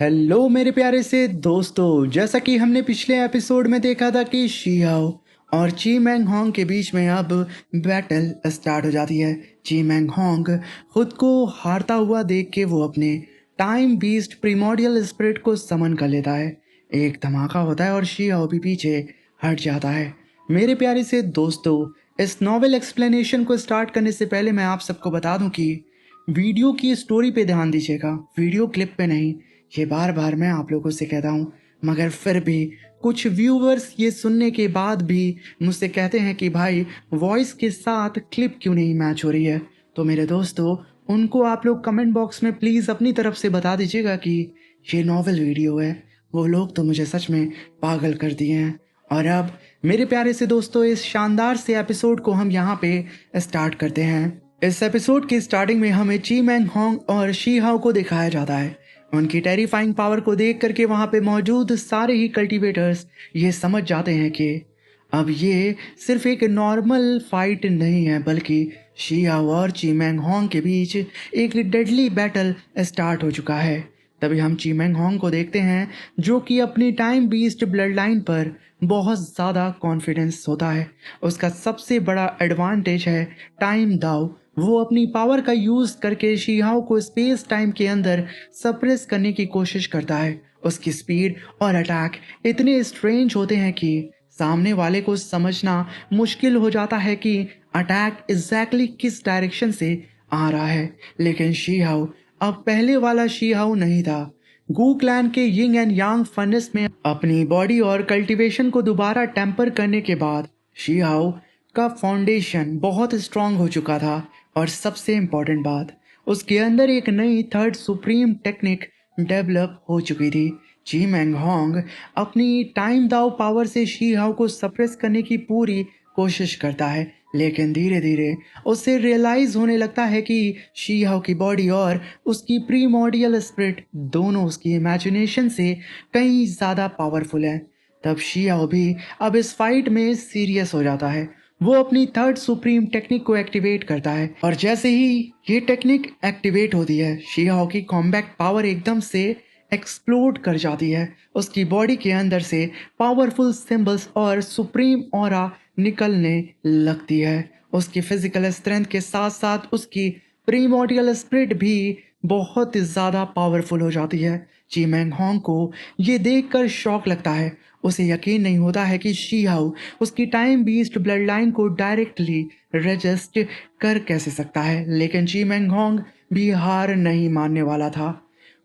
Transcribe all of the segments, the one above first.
Hello मेरे प्यारे से दोस्तों, जैसा कि हमने पिछले एपिसोड में देखा था कि शियाओ और ची मैंग होंग के बीच में अब बैटल स्टार्ट हो जाती है। ची मैंग होंग खुद को हारता हुआ देख के वो अपने टाइम बीस्ट प्रीमोडियल स्पिरिट को समन कर लेता है। एक धमाका होता है और शियाओ भी पीछे हट जाता है। मेरे प्यारे से दोस्तों, इस नॉवेल एक्सप्लेनेशन को स्टार्ट करने से पहले मैं आप सबको बता दूं कि वीडियो की स्टोरी पे ध्यान दीजिएगा, वीडियो क्लिप पे नहीं। ये बार बार मैं आप लोगों से कहता हूँ, मगर फिर भी कुछ व्यूवर्स ये सुनने के बाद भी मुझसे कहते हैं कि भाई वॉइस के साथ क्लिप क्यों नहीं मैच हो रही है। तो मेरे दोस्तों, उनको आप लोग कमेंट बॉक्स में प्लीज़ अपनी तरफ से बता दीजिएगा कि ये नॉवल वीडियो है। वो लोग तो मुझे सच में पागल कर दिए हैं। और अब मेरे प्यारे से दोस्तों, इस शानदार से एपिसोड को हम यहाँ पे स्टार्ट करते हैं। इस एपिसोड की स्टार्टिंग में हमें ची मैंग होंग और शी हाओ को दिखाया जाता है। उनकी टेरिफाइंग पावर को देख करके वहां पे मौजूद सारे ही कल्टीवेटर्स ये समझ जाते हैं कि अब ये सिर्फ एक नॉर्मल फाइट नहीं है, बल्कि शी हाओ और ची मैंग होंग के बीच एक डेडली बैटल स्टार्ट हो चुका है। तभी हम ची मैंग होंग को देखते हैं, जो कि अपनी टाइम बीस्ट ब्लड लाइन पर बहुत ज़्यादा कॉन्फिडेंस होता है। उसका सबसे बड़ा एडवांटेज है टाइम दाव। वो अपनी पावर का यूज़ करके शिहाओ को स्पेस टाइम के अंदर सप्रेस करने की कोशिश करता है। उसकी स्पीड और अटैक इतने स्ट्रेंज होते हैं कि सामने वाले को समझना मुश्किल हो जाता है कि अटैक एग्जैक्टली किस डायरेक्शन से आ रहा है। लेकिन शिहाओ अब पहले वाला शिहाओ नहीं था। गू क्लैन के यिंग एंड यांग फर्नेस में अपनी बॉडी और कल्टीवेशन को दोबारा टेम्पर करने के बाद शिहाओ का फाउंडेशन बहुत स्ट्रांग हो चुका था। और सबसे इम्पोर्टेंट बात, उसके अंदर एक नई थर्ड सुप्रीम टेक्निक डेवलप हो चुकी थी। जी मैंग होंग अपनी टाइम दाव पावर से शी हाओ को सप्रेस करने की पूरी कोशिश करता है, लेकिन धीरे धीरे उसे रियलाइज होने लगता है कि शी हाओ की बॉडी और उसकी प्रीमोडियल स्पिरिट दोनों उसकी इमेजिनेशन से कहीं ज़्यादा पावरफुल है। तब शी हाओ भी अब इस फाइट में सीरियस हो जाता है। वो अपनी थर्ड सुप्रीम टेक्निक को एक्टिवेट करता है और जैसे ही ये टेक्निक एक्टिवेट होती है, शिहाओ की कॉम्बैक्ट पावर एकदम से एक्सप्लोड कर जाती है। उसकी बॉडी के अंदर से पावरफुल सिंबल्स और सुप्रीम ऑरा निकलने लगती है। उसकी फिजिकल स्ट्रेंथ के साथ साथ उसकी प्रीमोडियल स्पिरिट भी बहुत ज़्यादा पावरफुल हो जाती है। जी मैंग होंग को ये देखकर शॉक लगता है। उसे यकीन नहीं होता है कि शी हाउ उसकी टाइम बीस्ट ब्लड लाइन को डायरेक्टली रजिस्ट कर कैसे सकता है। लेकिन जी मैंग होंग भी हार नहीं मानने वाला था।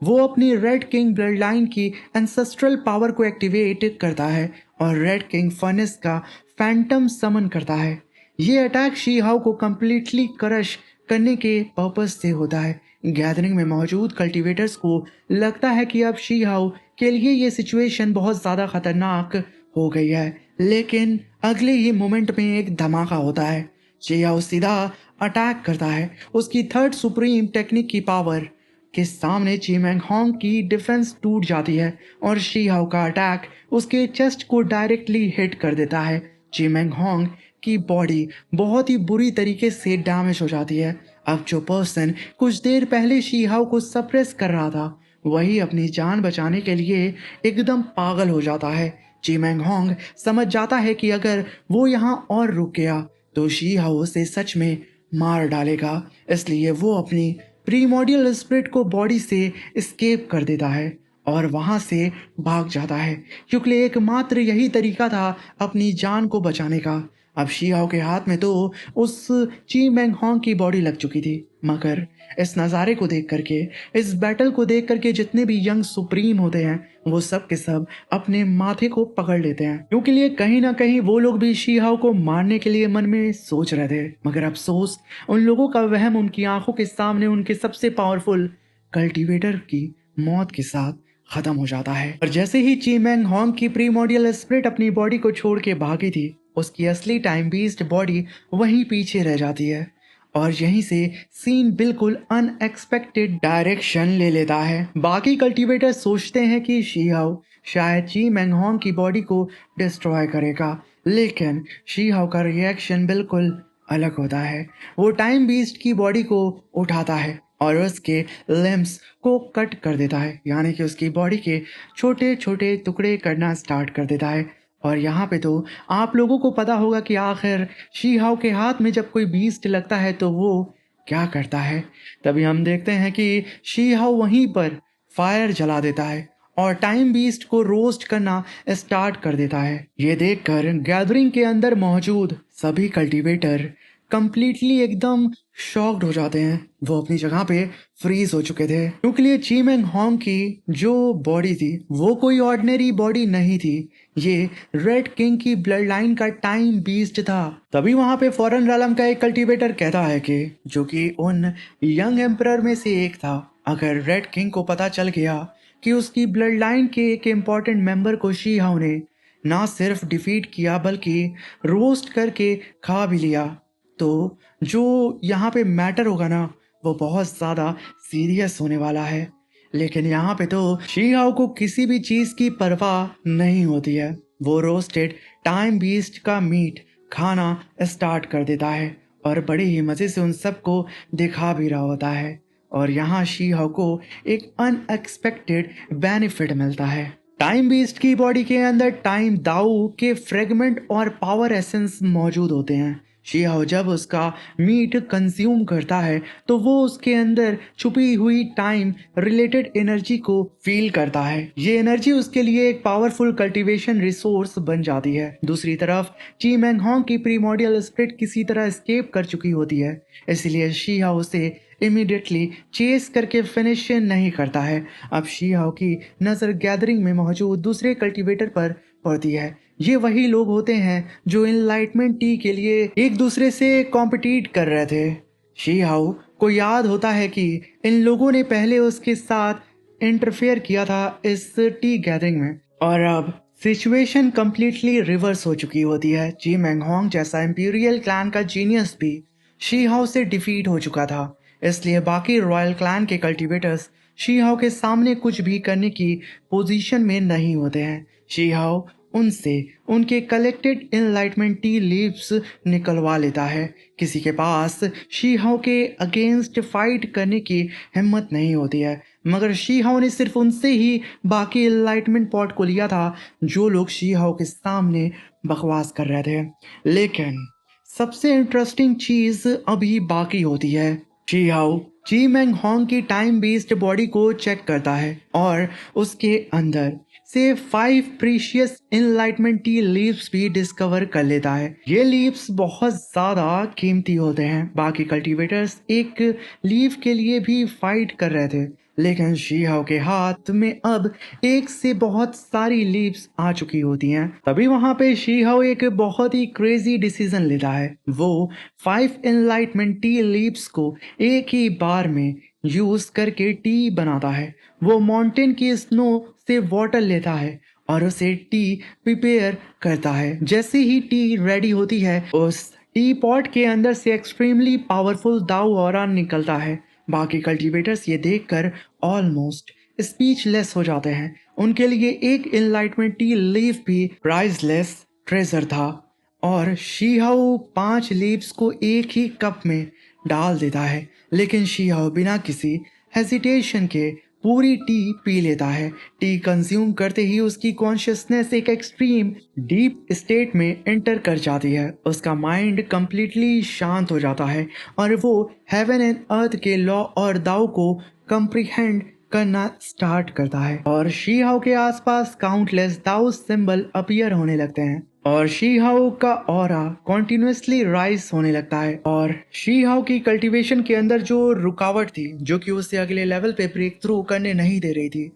वो अपनी रेड किंग ब्लड लाइन की एंसेस्ट्रल पावर को एक्टिवेट करता है और रेड किंग फर्नेस का फैंटम समन करता है। ये अटैक शी हाउ को कंप्लीटली क्रश करने के पर्पस से होता है। गैदरिंग में मौजूद कल्टीवेटर्स को लगता है कि अब शी हाउ के लिए ये सिचुएशन बहुत ज़्यादा खतरनाक हो गई है। लेकिन अगले ही मोमेंट में एक धमाका होता है। शी हाउ सीधा अटैक करता है। उसकी थर्ड सुप्रीम टेक्निक की पावर के सामने ची मैंग होंग की डिफेंस टूट जाती है और शी हाउ का अटैक उसके चेस्ट को डायरेक्टली हिट कर देता है। ची मैंग होंग की बॉडी बहुत ही बुरी तरीके से डैमेज हो जाती है। अब जो पर्सन कुछ देर पहले शी हाउ को सप्रेस कर रहा था, वही अपनी जान बचाने के लिए एकदम पागल हो जाता है। ची मैंग होंग समझ जाता है कि अगर वो यहाँ और रुक गया तो शी हाउ उसे सच में मार डालेगा। इसलिए वो अपनी प्रीमोडियल स्पिरिट को बॉडी से एस्केप कर देता है और वहां से भाग जाता है, क्योंकि एकमात्र यही तरीका था अपनी जान को बचाने का। अब शियाओ के हाथ में तो उस ची मैंग होंग की बॉडी लग चुकी थी। मगर इस नज़ारे को देख करके, इस बैटल को देख करके जितने भी यंग सुप्रीम होते हैं, वो सब के सब अपने माथे को पकड़ लेते हैं, क्योंकि लिए कहीं ना कहीं वो लोग भी शिहाओ को मारने के लिए मन में सोच रहे थे। मगर अफसोस, उन लोगों का वहम उनकी आंखों के सामने उनके सबसे पावरफुल कल्टीवेटर की मौत के साथ खत्म हो जाता है। और जैसे ही ची मैंग होंग की प्रीमोडियल स्पिरिट अपनी बॉडी को छोड़ के भागी थी, उसकी असली टाइम बीस्ट बॉडी वहीं पीछे रह जाती है और यहीं से सीन बिल्कुल अनएक्सपेक्टेड डायरेक्शन ले लेता है। बाकी कल्टीवेटर सोचते हैं कि शीहाओ शायद ची मैंगहोंग की बॉडी को डिस्ट्रॉय करेगा, लेकिन शीहाओ का रिएक्शन बिल्कुल अलग होता है। वो टाइम बीस्ट की बॉडी को उठाता है और उसके लिम्स को कट कर देता है, यानी कि उसकी बॉडी के छोटे छोटे टुकड़े करना स्टार्ट कर देता है। और यहाँ पे तो आप लोगों को पता होगा कि आखिर शी हाओ के हाथ में जब कोई बीस्ट लगता है तो वो क्या करता है। तभी हम देखते हैं कि शी हाओ वहीं पर फायर जला देता है और टाइम बीस्ट को रोस्ट करना स्टार्ट कर देता है। ये देखकर गैदरिंग के अंदर मौजूद सभी कल्टीवेटर कंप्लीटली एकदम शॉक्ड हो जाते हैं। वो अपनी जगह पे फ्रीज हो चुके थे, क्योंकि ये चीमेंग होंग की जो बॉडी थी वो कोई ऑर्डिनरी बॉडी नहीं थी। ये रेड किंग की ब्लड लाइन का टाइम बीस्ट था। तभी वहां पे फॉरेन रालम का एक कल्टीवेटर कहता है कि जो कि उन यंग एम्परर में से एक था, अगर रेड किंग को पता चल गया कि उसकी ब्लड लाइन के एक इम्पॉर्टेंट मेंबर को शी हाउ ने ना सिर्फ डिफीट किया बल्कि रोस्ट करके खा भी लिया, तो जो यहाँ पे मैटर होगा ना वो बहुत ज़्यादा सीरियस होने वाला है। लेकिन यहाँ पे तो शी हाओ को किसी भी चीज़ की परवाह नहीं होती है। वो रोस्टेड टाइम बीस्ट का मीट खाना स्टार्ट कर देता है और बड़े ही मज़े से उन सबको दिखा भी रहा होता है। और यहाँ शी हाओ को एक अनएक्सपेक्टेड बेनिफिट मिलता है। टाइम बीस्ट की बॉडी के अंदर टाइम दाऊ के फ्रेगमेंट और पावर एसेंस मौजूद होते हैं। शियाओ जब उसका मीट कंज्यूम करता है तो वो उसके अंदर छुपी हुई टाइम रिलेटेड एनर्जी को फील करता है। ये एनर्जी उसके लिए एक पावरफुल कल्टीवेशन रिसोर्स बन जाती है। दूसरी तरफ ची मैंग होंग की प्रीमोडियल स्पिरिट किसी तरह एस्केप कर चुकी होती है, इसलिए शियाओ उसे इमीडिएटली चेस करके फिनिश नहीं करता है। अब शियाओ की नज़र गैदरिंग में मौजूद दूसरे कल्टीवेटर पर पड़ती है। ये वही लोग होते हैं जो इनलाइटमेंट टी के लिए एक दूसरे से कॉम्पिटिट कर रहे थे। शी हाउ को याद होता है कि इन लोगों ने पहले उसके साथ इंटरफेयर किया था इस टी गैदरिंग में, और अब सिचुएशन कंप्लीटली रिवर्स हो चुकी होती है। जी मैंग होंग जैसा इंपीरियल क्लैन का जीनियस भी शी हाउ से डिफीट हो चुका था, इसलिए बाकी रॉयल क्लैन के कल्टीवेटर्स शी हाउ के सामने कुछ भी करने की पोजीशन में नहीं होते हैं। शी हाउ उनसे उनके कलेक्टेड इनलाइटमेंट टी लीव्स निकलवा लेता है। किसी के पास शी हाउ के अगेंस्ट फाइट करने की हिम्मत नहीं होती है, मगर शी हाउ ने सिर्फ उनसे ही बाकी इनलाइटमेंट पॉट को लिया था जो लोग शी हाउ के सामने बकवास कर रहे थे। लेकिन सबसे इंटरेस्टिंग चीज अभी बाकी होती है। शी हाउ जी मैंग होंग की टाइम बेस्ड बॉडी को चेक करता है और उसके अंदर से 5 प्रीशियस इनलाइटमेंट टी लीव्स भी डिस्कवर कर लेता है। ये लीव्स बहुत ज्यादा कीमती होते हैं। बाकी कल्टीवेटर्स एक लीव के लिए भी फाइट कर रहे थे, लेकिन शी हाउ के हाथ में अब एक से बहुत सारी लीव्स आ चुकी होती हैं। तभी वहां पे शी हाउ एक बहुत ही क्रेजी डिसीजन लेता है। वो 5 एनलाइटमेंट टी लीव्स को एक ही बार में यूज करके टी बनाता है। वो माउंटेन की स्नो से वाटर लेता है और उसे टी प्रिपेयर करता है। जैसे ही टी रेडी होती है उस टी पॉट के अंदर से एक्सट्रीमली पावरफुल दाऊ ऑरा निकलता है। बाकी कल्टीवेटर्स ये देखकर ऑलमोस्ट स्पीचलेस हो जाते हैं। उनके लिए एक इनलाइटमेंट टी लीफ भी प्राइसलेस ट्रेजर था। और शीहाओ 5 लीव्स को एक ही कप में डाल देता है, लेकिन शीहाओ बिना किसी हेजिटेशन के पूरी टी पी लेता है। टी कंज्यूम करते ही उसकी कॉन्शियसनेस एक एक्सट्रीम डीप स्टेट में एंटर कर जाती है। उसका माइंड कंप्लीटली शांत हो जाता है और वो हेवन एंड अर्थ के लॉ और दाव को कंप्रीहेंड करना स्टार्ट करता है। और शीहाओ के आसपास काउंटलेस दाओ सिंबल अपीयर होने लगते हैं और शीहाओ का ऑरा कॉन्टिन्यूसली राइज होने लगता है। और शीहाओ की कल्टीवेशन के अंदर जो रुकावट थी, जो कि उसे अगले लेवल पे ब्रेक थ्रू करने नहीं दे रही थी,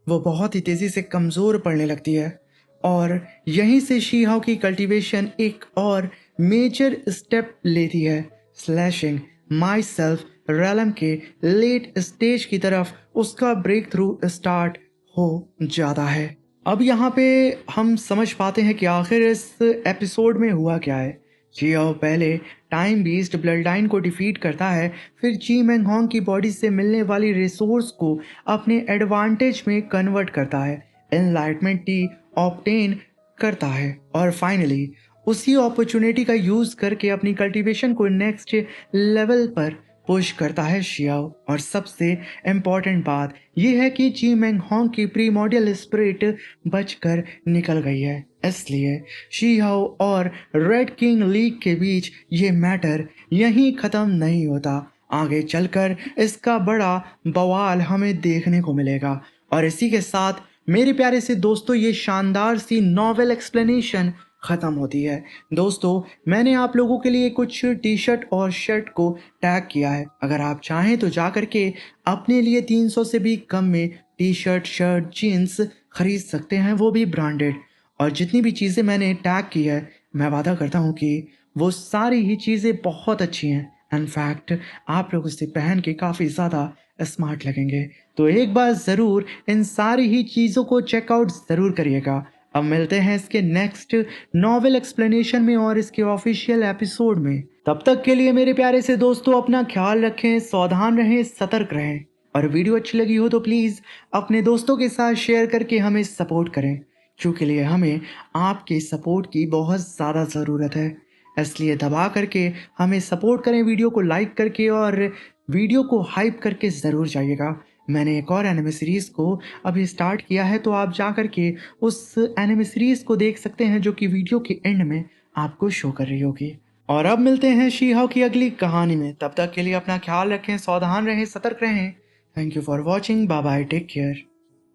वो बहुत ही तेजी से कमजोर पड़ने लगती है। और यहीं से शीहाओ की कल्टीवेशन एक और मेजर स्टेप लेती है, स्लैशिंग माई सेल्फ रैलम के लेट स्टेज की तरफ उसका ब्रेक थ्रू स्टार्ट हो जाता है। अब यहाँ पे हम समझ पाते हैं कि आखिर इस एपिसोड में हुआ क्या है। जियाओ पहले टाइम बीस्ट ब्लड लाइन को डिफीट करता है, फिर जी मैंग होंग की बॉडी से मिलने वाली रिसोर्स को अपने एडवांटेज में कन्वर्ट करता है, एनलाइटमेंट टी ऑब्टेन करता है और फाइनली उसी अपॉर्चुनिटी का यूज करके अपनी कल्टीवेशन को नेक्स्ट लेवल पर पुश करता है शियाओ। और सबसे इम्पोर्टेंट बात यह है कि ची मेंग होंग की प्रीमोडियल स्पिरिट बचकर निकल गई है। इसलिए शियाओ और रेड किंग लीग के बीच ये मैटर यहीं ख़त्म नहीं होता। आगे चलकर इसका बड़ा बवाल हमें देखने को मिलेगा। और इसी के साथ मेरे प्यारे से दोस्तों ये शानदार सी नॉवेल एक्सप्लेनेशन ख़त्म होती है। दोस्तों मैंने आप लोगों के लिए कुछ टी शर्ट और शर्ट को टैग किया है। अगर आप चाहें तो जा कर के अपने लिए 300 से भी कम में टी शर्ट शर्ट जीन्स खरीद सकते हैं, वो भी ब्रांडेड। और जितनी भी चीज़ें मैंने टैग की है मैं वादा करता हूँ कि वो सारी ही चीज़ें बहुत अच्छी हैं। इनफैक्ट आप लोग उसे पहन के काफ़ी ज़्यादा स्मार्ट लगेंगे। तो एक बार ज़रूर इन सारी ही चीज़ों को चेकआउट ज़रूर करिएगा। अब मिलते हैं इसके नेक्स्ट नॉवेल एक्सप्लेनेशन में और इसके ऑफिशियल एपिसोड में। तब तक के लिए मेरे प्यारे से दोस्तों अपना ख्याल रखें, सावधान रहें, सतर्क रहें। और वीडियो अच्छी लगी हो तो प्लीज़ अपने दोस्तों के साथ शेयर करके हमें सपोर्ट करें, क्योंकि लिए हमें आपके सपोर्ट की बहुत ज़्यादा ज़रूरत है। इसलिए दबा करके हमें सपोर्ट करें, वीडियो को लाइक करके और वीडियो को हाइप करके ज़रूर जाइएगा। मैंने एक और एनिमे सीरीज़ को अभी स्टार्ट किया है, तो आप जा कर के उस एनिमे सीरीज़ को देख सकते हैं जो कि वीडियो के एंड में आपको शो कर रही होगी। और अब मिलते हैं शी-हाओ की अगली कहानी में। तब तक के लिए अपना ख्याल रखें, सावधान रहें, सतर्क रहें। Thank you for watching. Bye bye, take care.